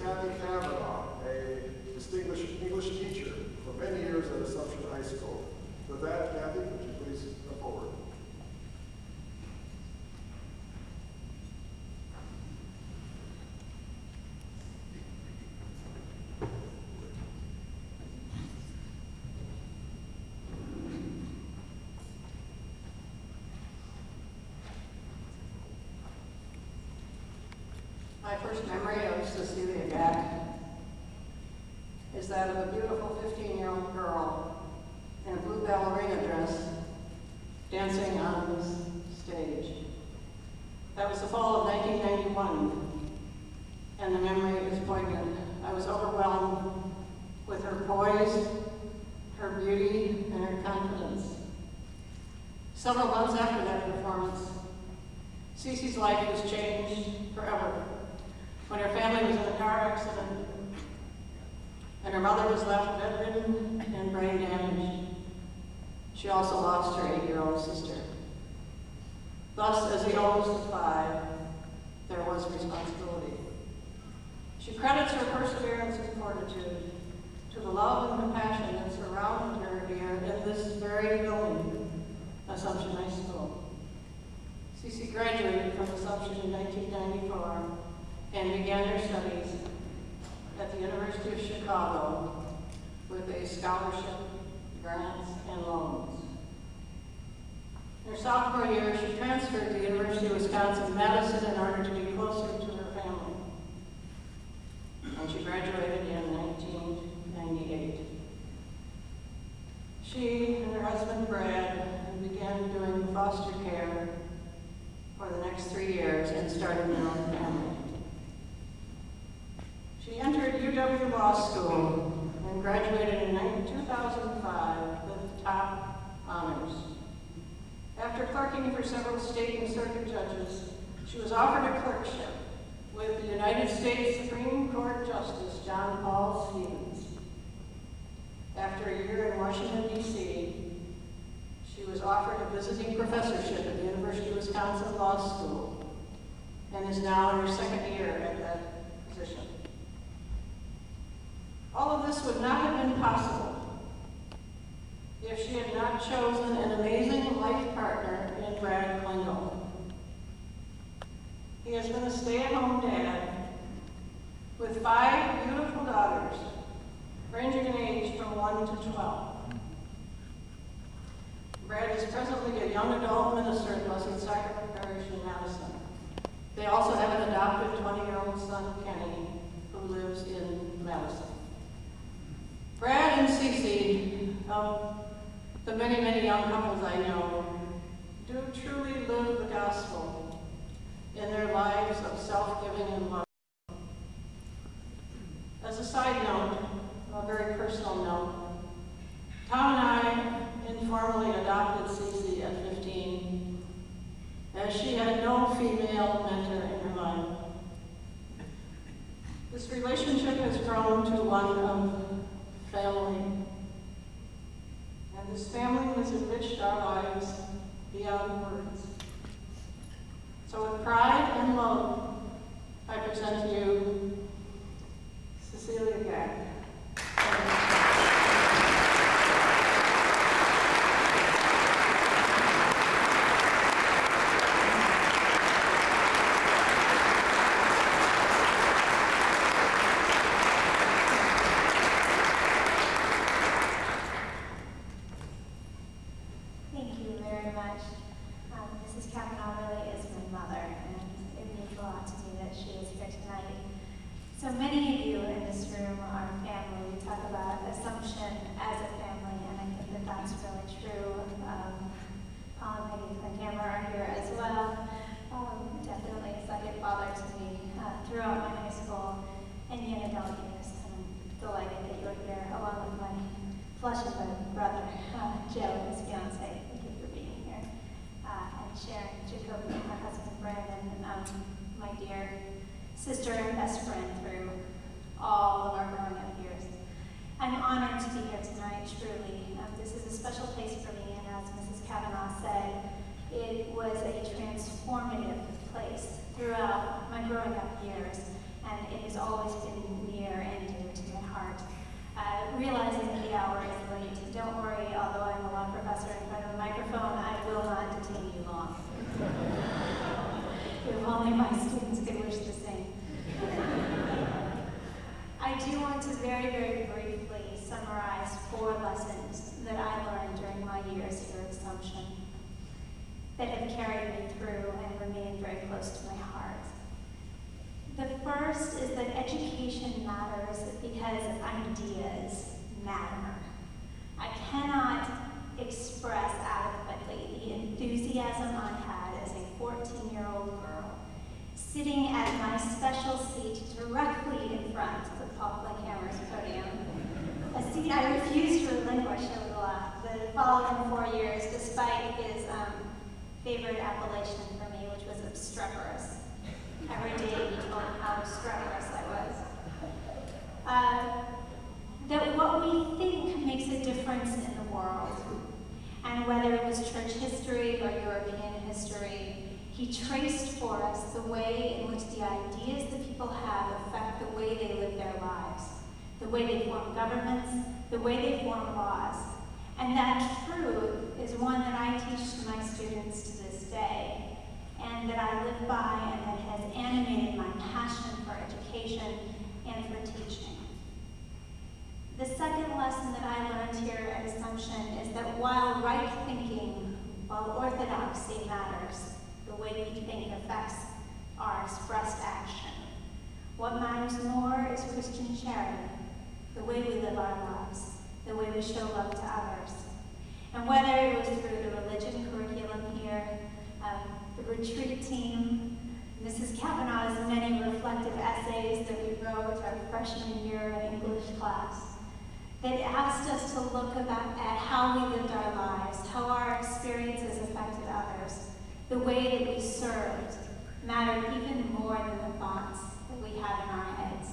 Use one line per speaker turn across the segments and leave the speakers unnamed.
Kathy Kavanaugh, a distinguished English teacher for many years at Assumption High School. With that, Kathy, would you please come forward?
My first memory of Cece Gack is that of a beautiful 15-year-old girl in a blue ballerina dress dancing on this stage. That was the fall of 1991, and the memory is poignant. I was overwhelmed with her poise, her beauty, and her confidence. Several months after that performance, Cece's life was changed forever. When her family was in a car accident, and her mother was left bedridden and brain damaged. She also lost her 8-year-old sister. Thus, as the oldest of 5, there was responsibility. She credits her perseverance and fortitude to the love and compassion that surrounded her here in this very building, Assumption High School. Cece graduated from Assumption in 1994 and began her studies at the University of Chicago with a scholarship, grants, and loans. In her sophomore year, she transferred to the University of Wisconsin-Madison in order to be closer to her family. And she graduated in 1998. She and her husband, Brad, began doing foster care for the next 3 years and started their own family. She entered UW Law School and graduated in 2005 with top honors. After clerking for several state and circuit judges, she was offered a clerkship with the United States Supreme Court Justice John Paul Stevens. After a year in Washington, D.C., she was offered a visiting professorship at the University of Wisconsin Law School and is now in her 2nd year at that position. All of this would not have been possible if she had not chosen an amazing life partner in Brad Klingele. He has been a stay-at-home dad with 5 beautiful daughters, ranging in age from 1 to 12. Brad is presently a young adult minister at Blessed Sacrament Parish in Madison. They also have an adopted 20-year-old son, Kenny, who lives in Madison. Brad and Cece, of the many, many young couples I know, do truly live the gospel in their lives of self-giving and love. As a side note, a very personal note, Tom and I informally adopted Cece at 15, as she had no female mentor in her life. This relationship has grown to one of family, and this family has enriched our lives beyond words. So with pride and love, I present to you Cece Gack.
So many of you in this room are family. We talk about Assumption as a family, and I think that that's really true. Paul and Peggy Klingele are here as well. Definitely second fathers to me throughout my high school and young adult years. I'm delighted that you're here along with my flesh and blood brother, Joe, and his fiance. Thank you for being here. And Sharon, Jacoby, my husband, Brandon, my dear sister and best friend through all of our growing up years. I'm honored to be here tonight, truly. This is a special place for me, and as Mrs. Kavanaugh said, it was a transformative place throughout my growing up years. and it has always been near and dear to my heart. Realizing that the hour is late, don't worry, although I'm a law professor in front of a microphone, I will not detain you long. If only my students could wish the same. I do want to very, very briefly summarize 4 lessons that I learned during my years here at Assumption that have carried me through and remain very close to my heart. The first is that education matters because ideas matter. I cannot express adequately the enthusiasm I had as a 14-year-old girl, sitting at my special seat directly in front of Paul Klingele's podium, a seat I refused to relinquish over the following 4 years, despite his favorite appellation for me, which was obstreperous. Every day he told me how obstreperous I was. That what we think makes a difference in the world, and whether it was church history or European history, he traced for us the way in which the ideas that people have affect the way they live their lives, the way they form governments, the way they form laws. And that truth is one that I teach to my students to this day, and that I live by, and that has animated my passion for education and for teaching. The second lesson that I learned here at Assumption is that while right thinking, while orthodoxy matters, the way we think affects our expressed action, what matters more is Christian charity, the way we live our lives, the way we show love to others. And whether it was through the religion curriculum here, the retreat team, Mrs. Kavanaugh's many reflective essays that we wrote our freshman year in English class, that asked us to look at how we lived our lives, how our experiences affected others, the way that we served mattered even more than the thoughts that we had in our heads.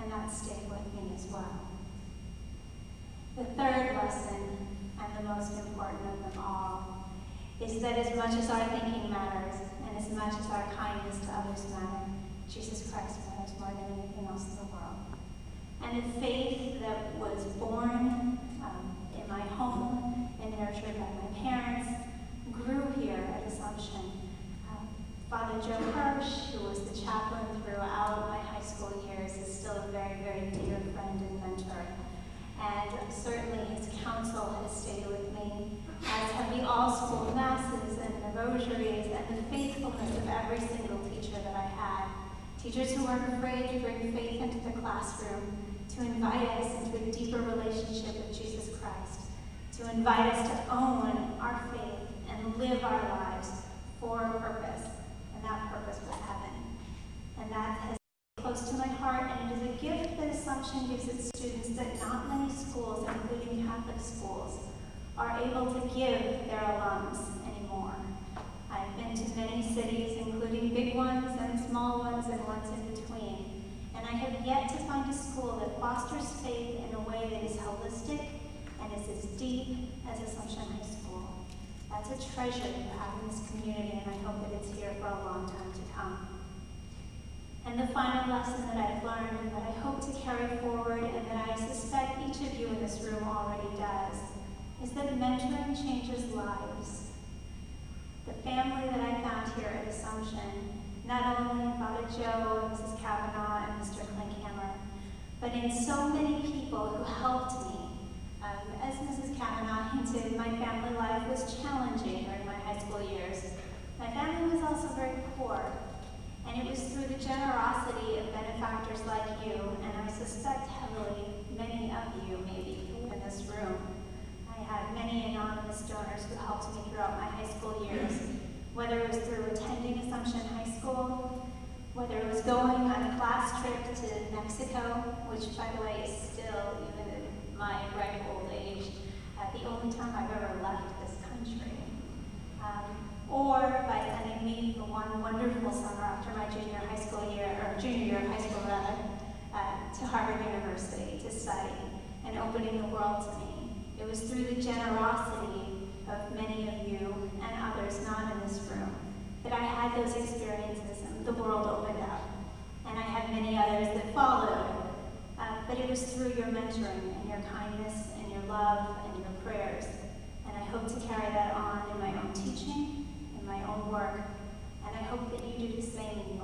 And that stayed with me as well. The third lesson, and the most important of them all, is that as much as our thinking matters, and as much as our kindness to others matter, Jesus Christ matters more than anything else in the world. And the faith that was born in my home and nurtured by my parents grew here at Assumption. Father Joe Hirsch, who was the chaplain throughout my high school years, is still a very, very dear friend and mentor. And certainly his counsel has stayed with me, as have the all-school masses and the rosaries and the faithfulness of every single teacher that I had. Teachers who weren't afraid to bring faith into the classroom, to invite us into a deeper relationship with Jesus Christ, to invite us to own our faith and live our lives for a purpose, and that purpose was heaven. And that has been close to my heart, and it is a gift that Assumption gives its students that not many schools, including Catholic schools, are able to give their alums anymore. I've been to many cities, including big ones and small ones and ones in between, and I have yet to find a school that fosters faith in a way that is holistic and is as deep as Assumption High School. That's a treasure that you have in this community, and I hope that it's here for a long time to come. And the final lesson that I've learned, and that I hope to carry forward, and that I suspect each of you in this room already does, is that mentoring changes lives. The family that I found here at Assumption, not only in Father Joe and Mrs. Kavanaugh and Mr. Klingele, but in so many people who helped me. As Mrs. Kavanaugh hinted, my family life was challenging during my high school years. My family was also very poor, and it was through the generosity of benefactors like you, and I suspect heavily many of you maybe in this room. I had many anonymous donors who helped me throughout my high school years, whether it was through attending Assumption High School, whether it was going on a class trip to Mexico, which, by the way, is still, even at my ripe old age, the only time I've ever left this country. Or by sending me for one wonderful summer after my junior year of high school rather, to Harvard University to study and opening the world to me. It was through the generosity of many of you and others not in this room that I had those experiences and the world opened up. And I had many others that followed. But it was through your mentoring and your kindness and your love and your prayers. And I hope to carry that on in my own teaching, in my own work, and I hope that you do the same in